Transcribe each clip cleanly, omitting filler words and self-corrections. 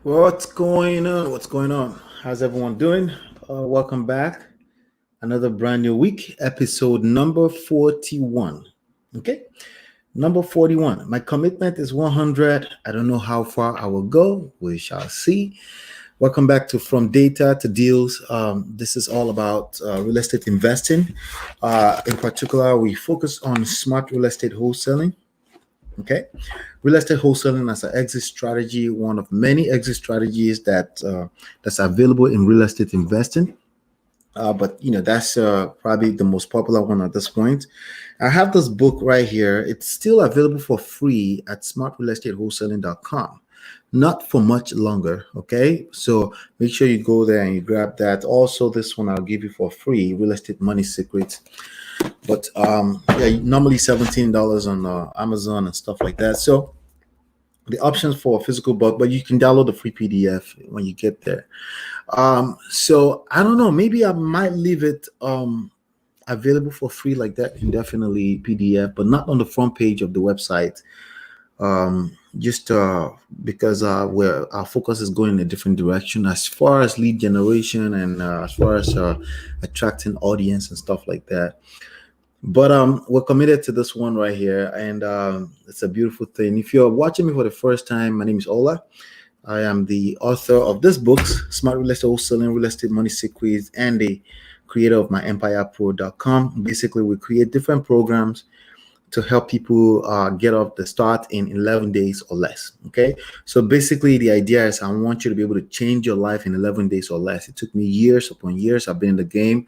What's going on? What's going on? How's everyone doing? Welcome back. Another brand new week, episode number 41. Okay, number 41. My commitment is 100. I don't know how far I will go. We shall see. Welcome back to From Data to Deals. This is all about real estate investing. In particular, we focus on smart real estate wholesaling. Okay, real estate wholesaling as an exit strategy, one of many exit strategies that's available in real estate investing. But that's probably the most popular one at this point. I have this book right here. It's still available for free at smartrealestatewholesaling.com. Not for much longer. Okay, so make sure you go there and you grab that. Also, this one I'll give you for free, Real Estate Money Secrets. But yeah, normally $17 on Amazon and stuff like that. So the options for a physical book, but you can download the free PDF when you get there. So I don't know, maybe I might leave it available for free like that indefinitely PDF, but not on the front page of the website. Just because where our focus is going in a different direction as far as lead generation and as far as attracting audience and stuff like that. But we're committed to this one right here, and it's a beautiful thing. If you're watching me for the first time, my name is Ola. I am the author of this books, Smart Real Estate Wholesaling, Real Estate Money Secrets, and the creator of myEmpirePRO.com. Basically, we create different programs to help people get off the start in 11 days or less. Okay, so basically the idea is I want you to be able to change your life in 11 days or less. It took me years upon years. I've been in the game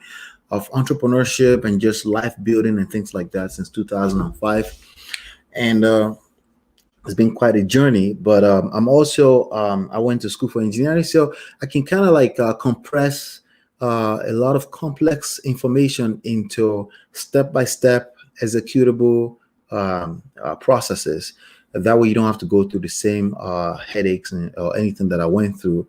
of entrepreneurship and just life building and things like that since 2005, and it's been quite a journey. But I'm also I went to school for engineering, so I can kind of like compress a lot of complex information into step-by-step executable processes. That way you don't have to go through the same headaches or anything that I went through.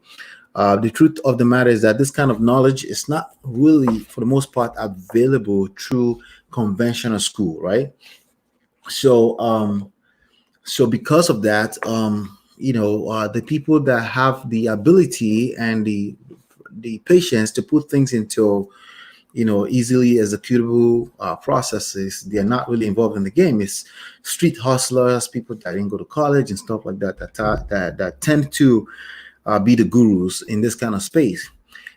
The truth of the matter is that this kind of knowledge is not really, for the most part, available through conventional school, right? So, so because of that, the people that have the ability and the patience to put things into, easily executable processes, they're not really involved in the game. It's street hustlers, people that didn't go to college and stuff like that, that tend to be the gurus in this kind of space.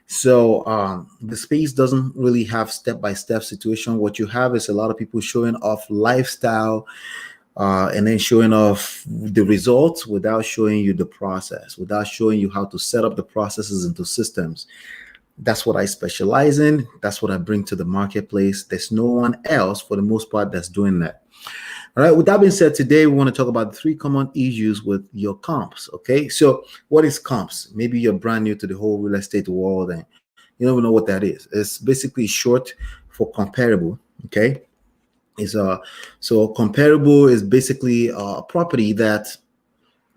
So the space doesn't really have step-by-step situation. What you have is a lot of people showing off lifestyle and then showing off the results without showing you the process, without showing you how to set up the processes into systems. That's what I specialize in. That's what I bring to the marketplace. There's no one else, for the most part, that's doing that. All right. With that being said, today we want to talk about the 3 common issues with your comps. Okay. So what is comps? Maybe you're brand new to the whole real estate world and you don't even know what that is. It's basically short for comparable. Okay. So comparable is basically a property that,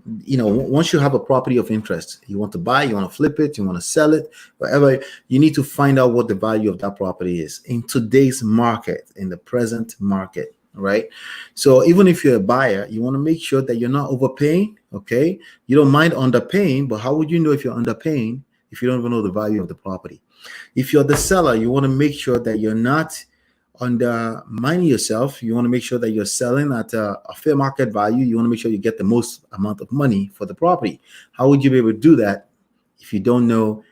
once you have a property of interest, you want to buy, you want to flip it, you want to sell it, whatever, you need to find out what the value of that property is in today's market, in the present market. Right. So even if you're a buyer, you want to make sure that you're not overpaying. Okay. You don't mind underpaying, but how would you know if you're underpaying if you don't even know the value of the property? If you're the seller, you want to make sure that you're not undermining yourself. You want to make sure that you're selling at a fair market value. You want to make sure you get the most amount of money for the property. How would you be able to do that if you don't know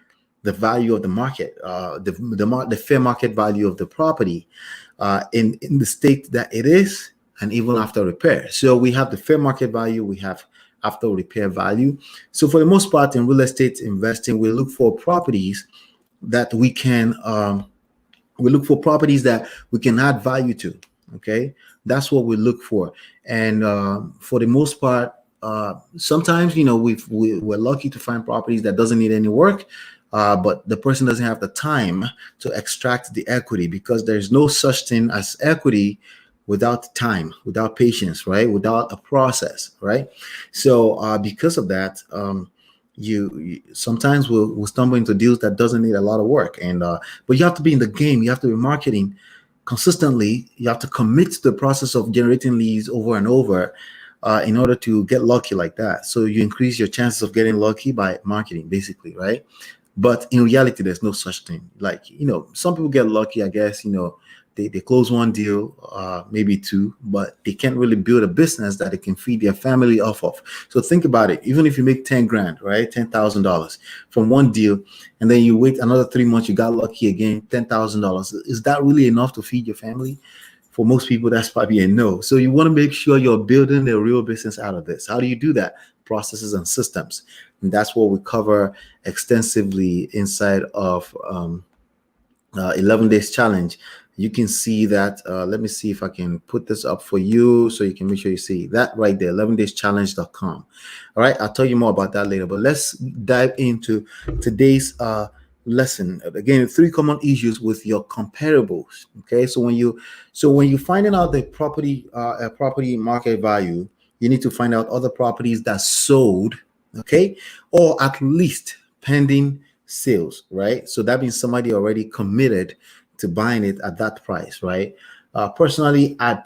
the value of the market, the fair market value of the property in the state that it is, and even after repair? So we have the fair market value, we have after repair value. So for the most part in real estate investing, we look for properties that we can add value to. Okay, that's what we look for. And for the most part, sometimes we're lucky to find properties that doesn't need any work. But the person doesn't have the time to extract the equity, because there's no such thing as equity without time, without patience, right? Without a process, right? So because of that, you sometimes will stumble into deals that doesn't need a lot of work. And but you have to be in the game. You have to be marketing consistently. You have to commit to the process of generating leads over and over. in order to get lucky like that. So you increase your chances of getting lucky by marketing, basically, right? But in reality, there's no such thing. Like, some people get lucky, I guess, they close one deal, maybe two, but they can't really build a business that they can feed their family off of. So think about it. Even if you make 10 grand, right? $10,000 from one deal, and then you wait another 3 months, you got lucky again, $10,000. Is that really enough to feed your family? For most people, that's probably a no. So you want to make sure you're building a real business out of this. How do you do that? Processes and systems. And that's what we cover extensively inside of 11 days challenge. You can see that. Let me see if I can put this up for you so you can make sure you see that right there, 11dayschallenge.com. All right, I'll tell you more about that later, but let's dive into today's lesson. Again, 3 common issues with your comparables. Okay, so when you're finding out the property market value, you need to find out other properties that sold, okay, or at least pending sales, right? So that means somebody already committed to buying it at that price, right? Personally, I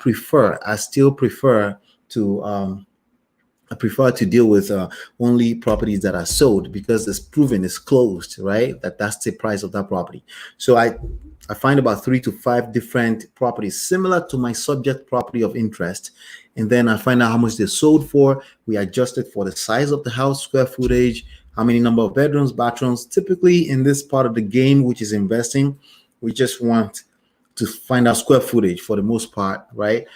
still prefer to deal with only properties that are sold, because it's proven, it's closed, right? That's the price of that property. So I find about 3 to 5 different properties similar to my subject property of interest, and then I find out how much they sold for. We adjust it for the size of the house, square footage, how many number of bedrooms, bathrooms. Typically in this part of the game, which is investing, we just want to find out square footage for the most part, right?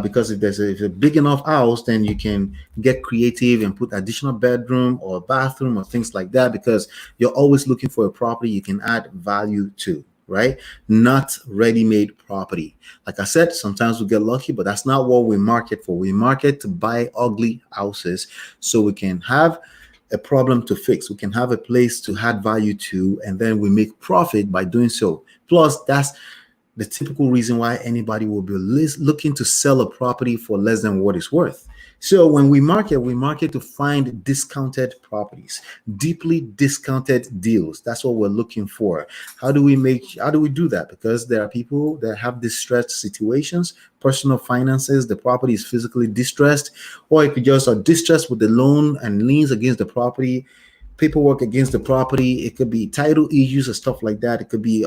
Because if there's a big enough house, then you can get creative and put additional bedroom or bathroom or things like that, because you're always looking for a property you can add value to, right? Not ready-made property. Like I said, sometimes we get lucky, but that's not what we market for. We market to buy ugly houses so we can have a problem to fix. We can have a place to add value to, and then we make profit by doing so. Plus, that's the typical reason why anybody will be looking to sell a property for less than what it's worth. So when we market to find discounted properties, deeply discounted deals. That's what we're looking for. How do we do that? Because there are people that have distressed situations, personal finances, the property is physically distressed, or it could just are distressed with the loan and liens against the property, paperwork against the property. It could be title issues or stuff like that. It could be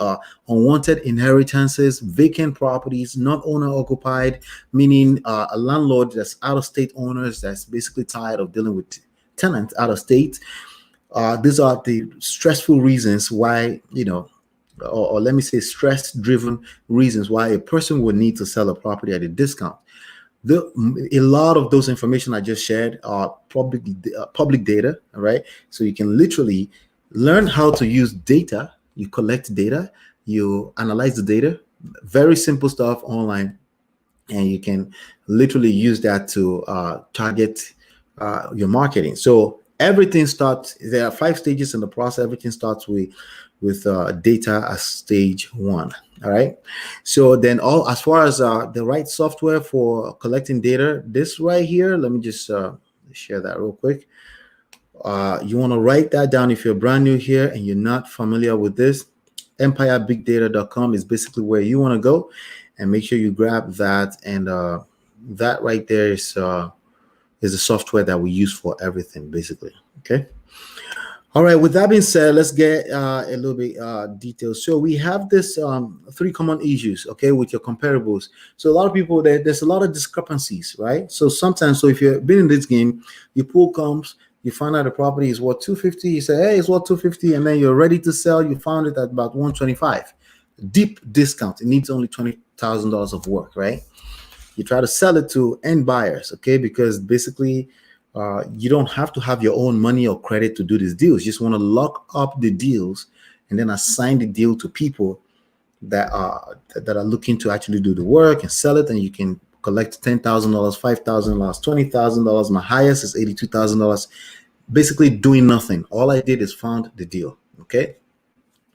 unwanted inheritances, vacant properties, not owner occupied, meaning a landlord that's out of state owners that's basically tired of dealing with tenants out of state. These are the stressful reasons why, or let me say stress driven reasons why a person would need to sell a property at a discount. A lot of those information I just shared are public data, all right? So you can literally learn how to use data. You collect data, you analyze the data, very simple stuff online, and you can literally use that to target your marketing. So everything starts, there are 5 stages in the process. Everything starts with data as stage 1. All right. So then as far as the right software for collecting data, this right here, let me just share that real quick. You want to write that down if you're brand new here and you're not familiar with this. EmpireBigData.com is basically where you want to go, and make sure you grab that. And that right there is the software that we use for everything, basically. Okay. All right, with that being said, let's get a little bit detailed. So we have this 3 common issues, okay, with your comparables. So a lot of people, there's a lot of discrepancies, right? So sometimes, if you've been in this game, you pull COMPS, you find out the property is worth 250, you say, hey, it's worth 250, and then you're ready to sell, you found it at about 125. Deep discount, it needs only $20,000 of work, right? You try to sell it to end buyers, okay, because basically, you don't have to have your own money or credit to do these deals. You just want to lock up the deals and then assign the deal to people that are looking to actually do the work and sell it. And you can collect $10,000, $5,000, $20,000. My highest is $82,000. Basically doing nothing. All I did is found the deal. Okay.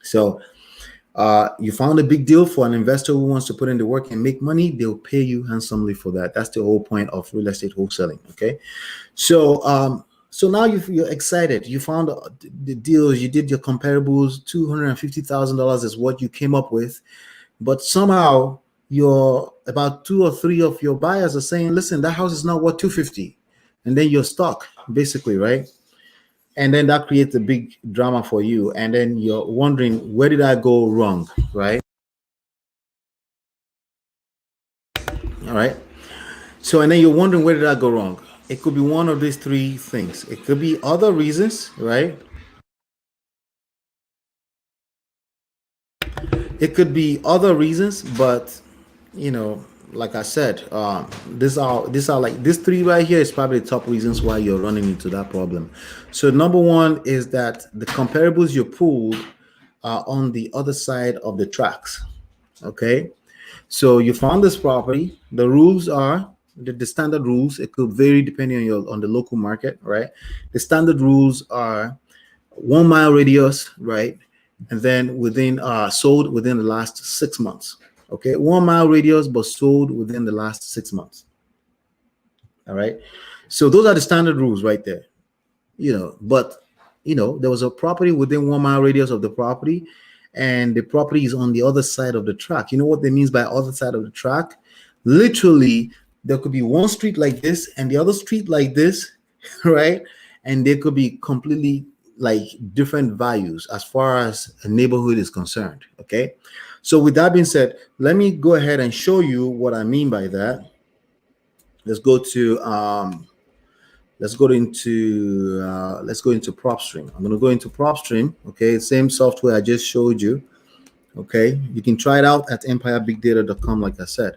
So you found a big deal for an investor who wants to put in the work and make money. They'll pay you handsomely for that. That's the whole point of real estate wholesaling. Okay. So now you're excited. You found the deals. You did your comparables. $250,000 is what you came up with. But somehow about 2 or 3 of your buyers are saying, listen, that house is not worth $250. and then you're stuck, basically, right? And then that creates a big drama for you, and then you're wondering, where did I go wrong, right? All right. So, and then you're wondering, where did I go wrong? It could be one of these three things. It could be other reasons, right? It could be other reasons, but you know, like I said, these are like these three right here is probably the top reasons why you're running into that problem. So number one is that the comparables you pulled are on the other side of the tracks. Okay, so you found this property. The rules are the standard rules. It could vary depending on your on the local market, right? The standard rules are 1 mile radius, right? And then within sold within the last 6 months. Okay, 1 mile radius, but sold within the last 6 months. All right. So those are the standard rules right there. But there was a property within 1 mile radius of the property, and the property is on the other side of the track. You know what that means by other side of the track? Literally, there could be one street like this and the other street like this, right? And they could be completely like different values as far as a neighborhood is concerned. Okay. So with that being said, let me go ahead and show you what I mean by that. Let's go to let's go into PropStream. I'm going to go into PropStream. Okay, same software I just showed you. Okay, you can try it out at empirebigdata.com, like I said.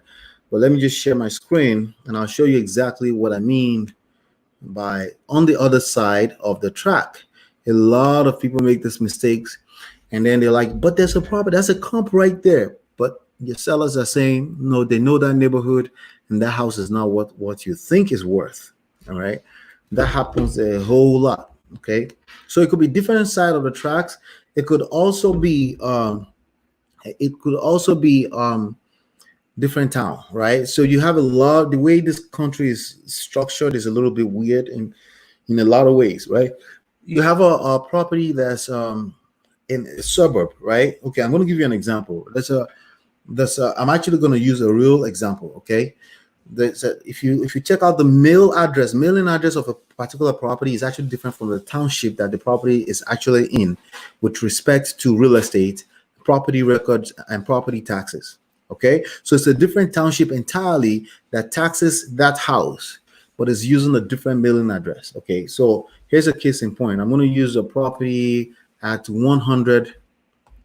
But let me just share my screen and I'll show you exactly what I mean by on the other side of the track. A lot of people make these mistakes, and then they're like, but there's a property, that's a comp right there. But your sellers are saying, no, they know that neighborhood and that house is not what you think is worth. All right. That happens a whole lot. Okay. So it could be different side of the tracks. It could also be different town, right? So you have a lot, the way this country is structured is a little bit weird in a lot of ways, right? You have a property that's in a suburb, right? Okay, I'm going to give you an example. I'm actually going to use a real example. Okay, if you check out the mailing address of a particular property is actually different from the township that the property is actually in, with respect to real estate, property records, and property taxes. Okay, so it's a different township entirely that taxes that house, but is using a different mailing address. Okay, so here's a case in point. I'm going to use a property at 100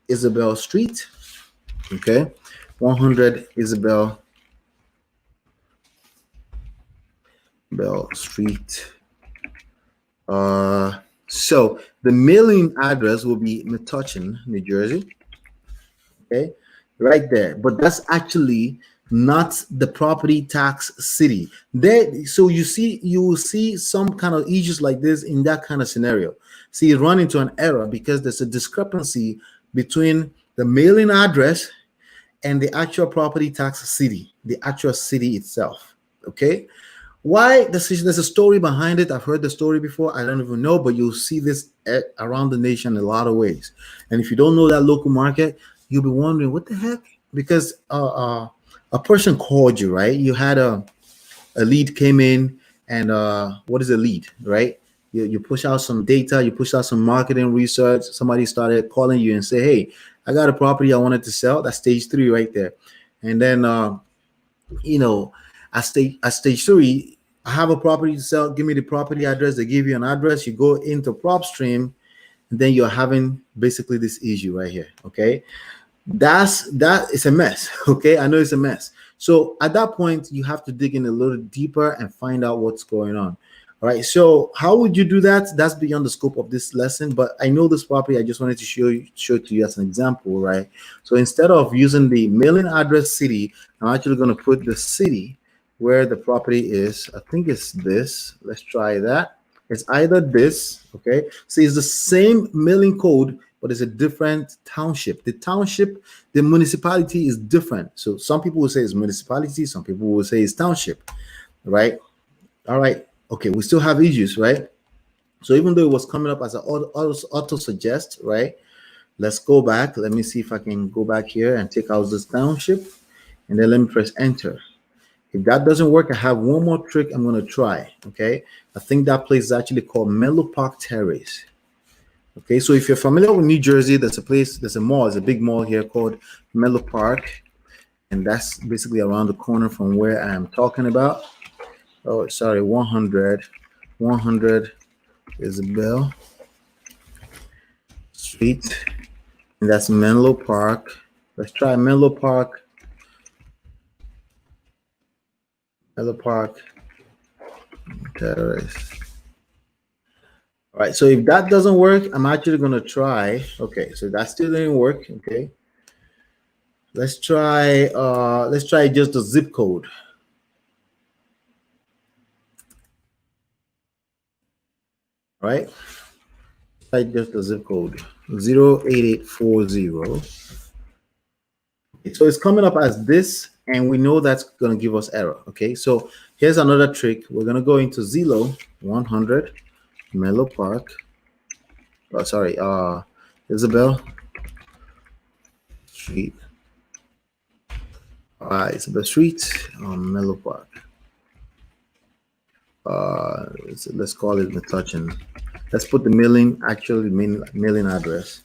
Isabel Street. Okay, 100 Isabel Street. So the mailing address will be Metuchen, New Jersey. Okay, right there. But that's actually not the property tax city. There, so you will see some kind of issues like this in that kind of scenario. See, you run into an error because there's a discrepancy between the mailing address and the actual property tax city, the actual city itself. Okay. Why? There's a story behind it. I've heard the story before. I don't even know, but you'll see this around the nation in a lot of ways. And if you don't know that local market, you'll be wondering what the heck, because a person called you, right? You had a lead came in, and what is a lead, right? You push out some data, you push out some marketing research. Somebody started calling you and say, hey, I got a property I wanted to sell. That's stage 3 right there. And then at stage 3, I have a property to sell. Give me the property address. They give you an address. You go into PropStream, and then you're having basically this issue right here. Okay, that is a mess. Okay, I know it's a mess. So at that point, you have to dig in a little deeper and find out what's going on. All right. So how would you do that? That's beyond the scope of this lesson. But I know this property. I just wanted to show it to you as an example, right? So instead of using the mailing address city, I'm actually going to put the city where the property is. I think it's this. Let's try that. It's either this. Okay. So it's the same mailing code, but it's a different township. The township, the municipality is different. So some people will say it's municipality. Some people will say it's township, right? All right. Okay. We still have issues, right? So even though it was coming up as an auto suggest, right? Let's go back. Let me see if I can go back here and take out this township, and then let me press enter. If that doesn't work, I have one more trick I'm going to try. Okay. I think that place is actually called Menlo Park Terrace. Okay. So if you're familiar with New Jersey, there's a place, there's a mall, there's a big mall here called Menlo Park. And that's basically around the corner from where I am talking about. Oh, sorry, 100 Isabel Street. And that's Menlo Park. Let's try Menlo Park. Menlo Park Terrace. All right, so if that doesn't work, I'm actually going to try. Okay, so that still didn't work. Okay. Let's try just the zip code. All right. Try just the zip code 08840. So it's coming up as this, and we know that's going to give us error. Okay, so here's another trick. We're going to go into Zillow 100 Menlo Park. Oh, sorry, Isabel Street. Isabel Street, Menlo Park. Let's call it Metuchen. Let's put the mailing address.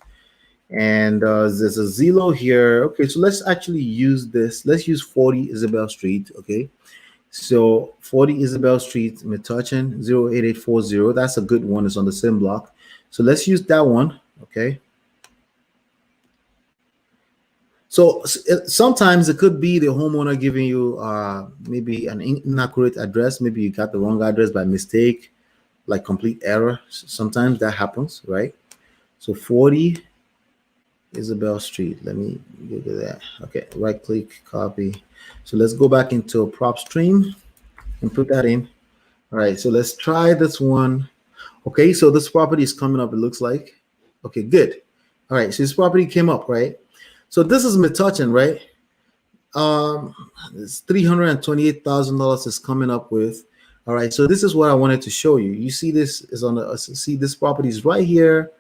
And there's a Zillow here. Okay, so let's actually use this. Let's use 40 Isabel Street. Okay, so 40 Isabel Street, Metuchen 08840. That's a good one. It's on the same block. So let's use that one. Okay. So sometimes it could be the homeowner giving you maybe an inaccurate address. Maybe you got the wrong address by mistake, like complete error. Sometimes that happens, right? So 40 Isabel Street. Let me give you that. Okay, right click, copy. So let's go back into a prop stream and put that in. All right, so let's try this one. Okay, so this property is coming up, it looks like. Okay, good. All right, so this property came up, right? So this is Metuchen, right? It's $328,000 is coming up with. All right, so this is what I wanted to show you. You see this is on the see this property is right here,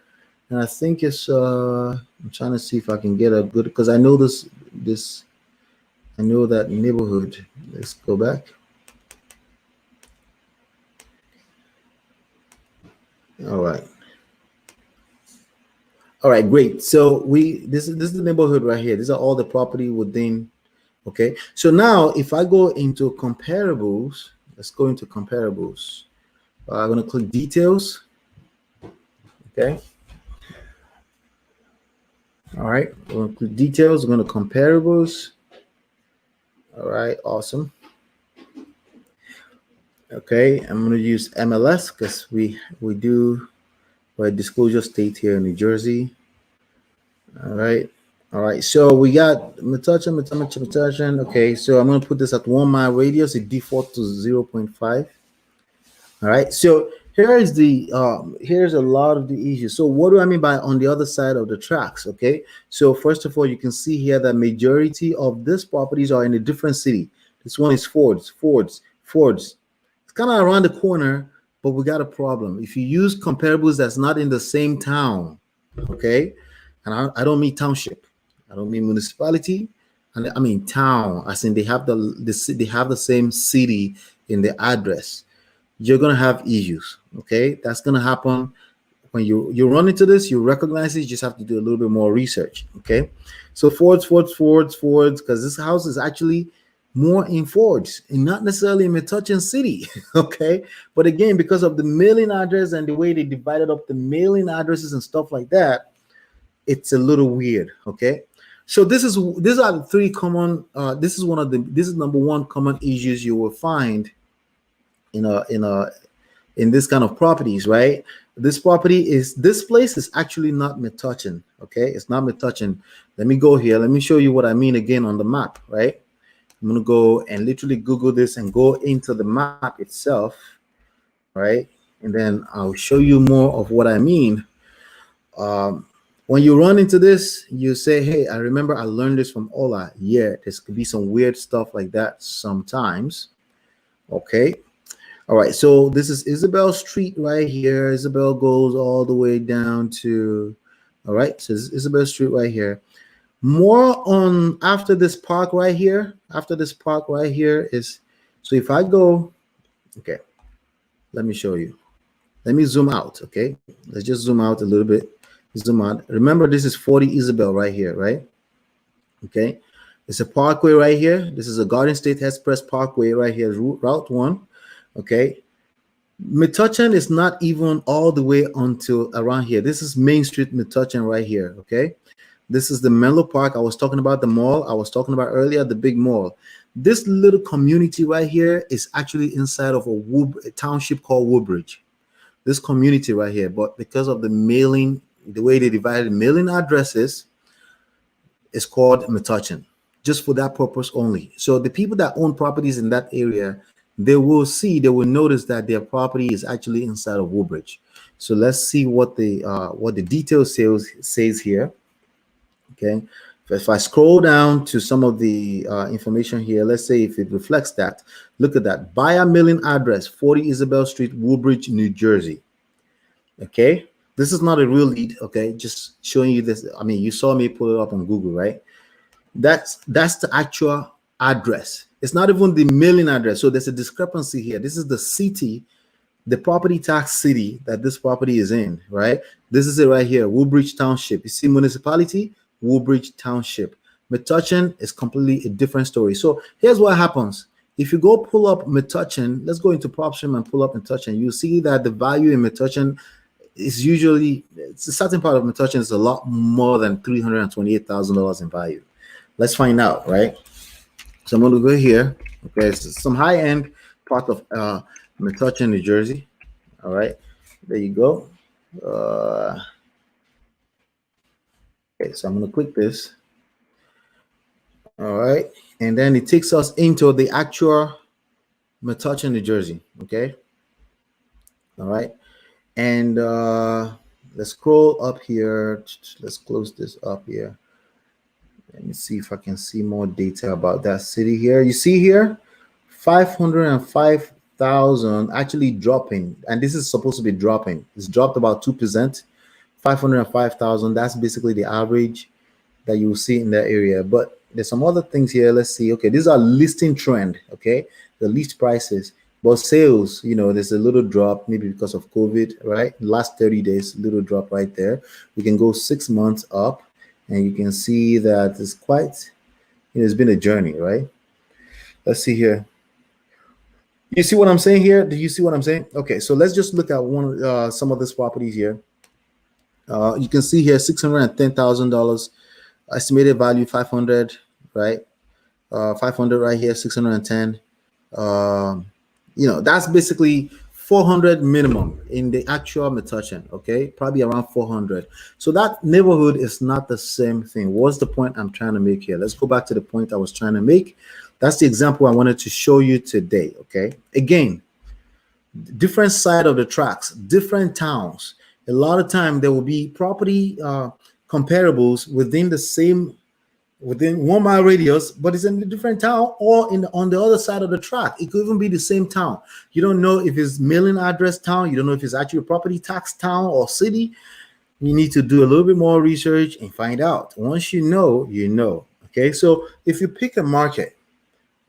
and I think it's I'm trying to see if I can get a good, because I know this I know that neighborhood. Let's go back. All right. All right, great. So this is the neighborhood right here. These are all the property within. Okay, so now if I go into comparables, let's go into comparables. I'm going to click details. Okay. All right, we're going to click details. We're going to comparables. All right, awesome. Okay, I'm going to use MLS because we do a disclosure state here in New Jersey. All right. All right, so we got Metuchen. Okay, so I'm going to put this at 1 mile radius. It default to 0.5. All right, so here's a lot of the issues. So what do I mean by on the other side of the tracks? Okay, so first of all, you can see here that majority of these properties are in a different city. This one is Ford's. It's kind of around the corner, but we got a problem. If you use comparables that's not in the same town, okay, and I don't mean township. I don't mean municipality, and I mean town, as in they have the same city in the address. You're gonna have issues. Okay, that's gonna happen when you run into this. You recognize it. You just have to do a little bit more research. Okay, so Ford's, because this house is actually more in Ford's and not necessarily in Metuchen City. Okay, but again, because of the mailing address and the way they divided up the mailing addresses and stuff like that, it's a little weird. Okay. So these are the three common. This is number one common issues you will find in this kind of properties, right? This place is actually not Metuchen. Okay, it's not Metuchen. Let me go here. Let me show you what I mean again on the map, right? I'm gonna go and literally Google this and go into the map itself, right? And then I'll show you more of what I mean. When you run into this, you say, hey, I remember I learned this from Ola. Yeah, this could be some weird stuff like that sometimes. Okay. All right. So this is Isabel Street right here. Isabel goes all the way down to, all right. So this is Isabel Street right here. More on after this park right here. After this park right here is So if I go, okay, let me show you. Let me zoom out, okay? Let's just zoom out a little bit. Zoom out. Remember, this is 40 Isabel right here, right? Okay. It's a parkway right here. This is a Garden State Express Parkway right here, Route 1. Okay. Metuchen is not even all the way until around here. This is Main Street Metuchen right here, okay? This is the Menlo Park. I was talking about the mall. I was talking about earlier, the big mall. This little community right here is actually inside of a township called Woodbridge. This community right here, but because of the mailing, the way they divided mailing addresses, it's called Metuchen, just for that purpose only. So the people that own properties in that area, they will notice that their property is actually inside of Woodbridge. So let's see what the details says here. Okay, if I scroll down to some of the information here, let's say if it reflects that, look at that. Buyer mailing address, 40 Isabel Street, Woodbridge, New Jersey. Okay, this is not a real lead, okay, just showing you this. I mean, you saw me pull it up on Google, right? That's the actual address. It's not even the mailing address. So there's a discrepancy here. This is the city, the property tax city that this property is in, right? This is it right here, Woodbridge Township. You see municipality, Woodbridge Township. Metuchen is completely a different story. So here's what happens. If you go pull up Metuchen, let's go into PropStream and pull up Metuchen. You'll see that the value in Metuchen is usually, it's a certain part of Metuchen is a lot more than $328,000 in value. Let's find out, right? So I'm going to go here. Okay, it's some high-end part of Metuchen, New Jersey. All right, there you go. Okay, so I'm going to click this. All right, and then it takes us into the actual Metuchen, New Jersey. Okay, all right, and let's scroll up here. Let's close this up here. Let me see if I can see more data about that city here. You see here, 505,000 actually dropping, and this is supposed to be dropping. It's dropped about 2%. 505,000. That's basically the average that you will see in that area. But there's some other things here. Let's see. Okay, these are listing trend. Okay, the list prices, but sales. You know, there's a little drop, maybe because of COVID. Right, last 30 days, little drop right there. We can go 6 months up. And you can see that it's quite, it's been a journey, right? Let's see here. You see what I'm saying here? Do you see what I'm saying? Okay, so let's just look at some of these properties here. You can see here $610,000 estimated value, 500, right? 500 right here, 610. That's basically 400 minimum in the actual Metuchen, okay? Probably around 400. So that neighborhood is not the same thing. What's the point I'm trying to make here? Let's go back to the point I was trying to make. That's the example I wanted to show you today, okay? Again, different side of the tracks, different towns. A lot of time there will be property comparables within 1 mile radius, but it's in a different town or on the other side of the track. It could even be the same town. You don't know if it's mailing address town. You don't know if it's actually a property tax town or city. You need to do a little bit more research and find out. Once you know, you know. Okay, so if you pick a market,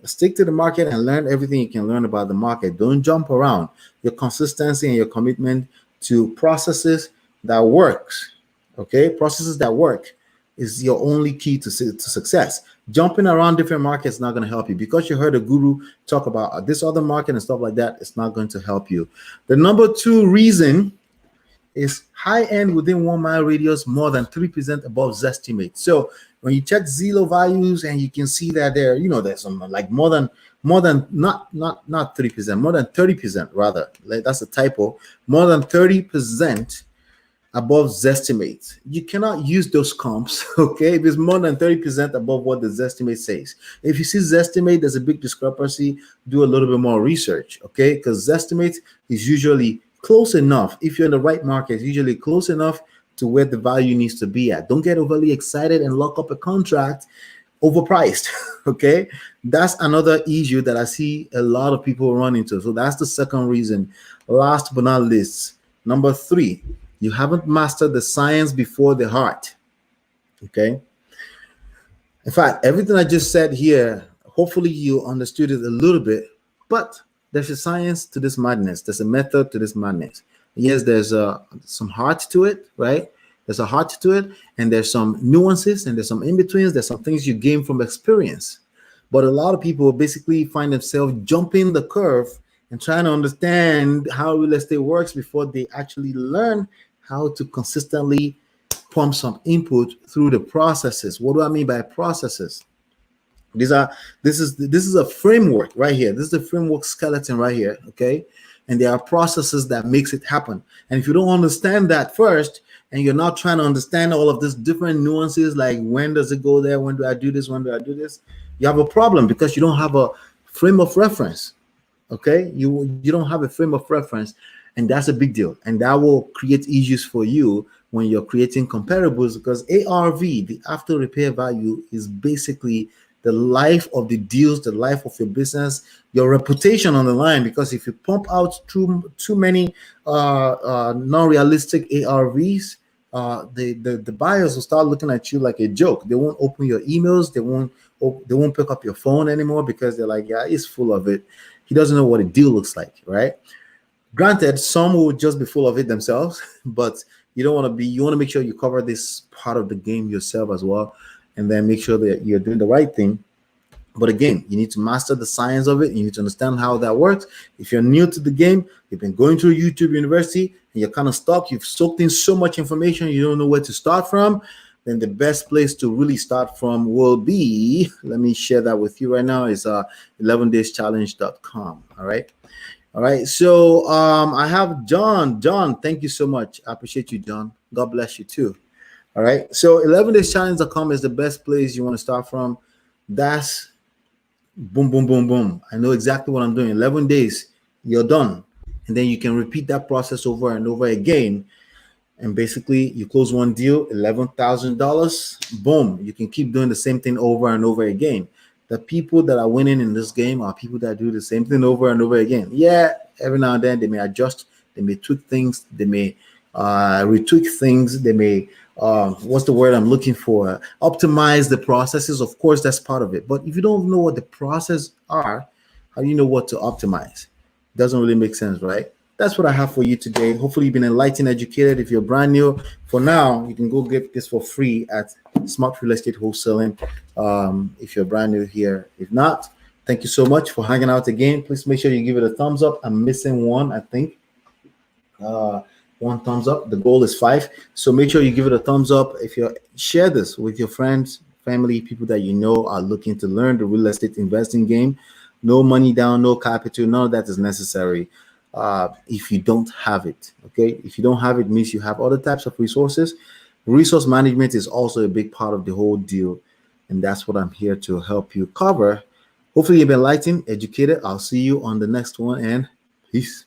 stick to the market and learn everything you can learn about the market. Don't jump around. Your consistency and your commitment to processes that works. Okay, processes that work is your only key to success. Jumping around different markets is not going to help you. Because you heard a guru talk about this other market and stuff like that, it's not going to help you. The number 2 reason is high end within 1 mile radius, more than 3% above Zestimate. So when you check Zillow values and you can see that there's some like more than not 3%, more than 30% rather. Like that's a typo. More than 30% above Zestimate. You cannot use those comps, okay? If it's more than 30% above what the Zestimate says. If you see Zestimate, there's a big discrepancy, do a little bit more research, okay? Because Zestimate is usually close enough. If you're in the right market, it's usually close enough to where the value needs to be at. Don't get overly excited and lock up a contract overpriced, okay? That's another issue that I see a lot of people run into. So that's the second reason. Last but not least, number 3, you haven't mastered the science before the heart, okay? In fact, everything I just said here, hopefully you understood it a little bit, But there's a science to this madness. There's a method to this madness. Yes, there's some heart to it, right? There's a heart to it, and there's some nuances, and there's some in-betweens. There's some things you gain from experience. But a lot of people basically find themselves jumping the curve and trying to understand how real estate works before they actually learn how to consistently pump some input through the processes. What do I mean by processes? This is a framework right here. This is the framework skeleton right here. Okay. And there are processes that makes it happen. And if you don't understand that first, and you're not trying to understand all of these different nuances, like when does it go there? When do I do this? When do I do this? You have a problem because you don't have a frame of reference. Okay. You don't have a frame of reference, and that's a big deal. And that will create issues for you when you're creating comparables, because ARV, the after repair value, is basically the life of the deals, the life of your business, your reputation on the line. Because if you pump out too many non-realistic ARVs, the buyers will start looking at you like a joke. They won't open your emails. They won't pick up your phone anymore, because they're like, yeah, he's full of it. He doesn't know what a deal looks like, right? Granted, some will just be full of it themselves, but you want to make sure you cover this part of the game yourself as well, and then make sure that you're doing the right thing. But again, you need to master the science of it. You need to understand how that works. If you're new to the game, you've been going through YouTube University and you're kind of stuck, you've soaked in so much information, you don't know where to start from, then the best place to really start from will be, let me share that with you right now, is 11dayschallenge.com. All right. All right. So I have John. John, thank you so much. I appreciate you, John. God bless you too. All right. So 11dayschallenge.com is the best place you want to start from. That's boom, boom, boom, boom. I know exactly what I'm doing. 11 days, you're done. And then you can repeat that process over and over again. And basically, you close one deal, $11,000. Boom. You can keep doing the same thing over and over again. The people that are winning in this game are people that do the same thing over and over again. Yeah, every now and then they may adjust, they may tweak things, they may retweak things, they may what's the word I'm looking for? Optimize the processes. Of course, that's part of it. But if you don't know what the process are, how do you know what to optimize? It doesn't really make sense, right? That's what I have for you today. Hopefully you've been enlightened, educated. If you're brand new, for now, you can go get this for free at Smart Real Estate Wholesaling. If you're brand new here. If not, thank you so much for hanging out again. Please make sure you give it a thumbs up. I'm missing one, I think. One thumbs up. The goal is 5. So make sure you give it a thumbs up. If you share this with your friends, family, people that you know are looking to learn the real estate investing game. No money down, no capital, none of that is necessary. If you don't have it, okay? If you don't have it, means you have other types of resources. Resource management is also a big part of the whole deal, and that's what I'm here to help you cover. Hopefully you've been enlightened, educated. I'll see you on the next one, and peace.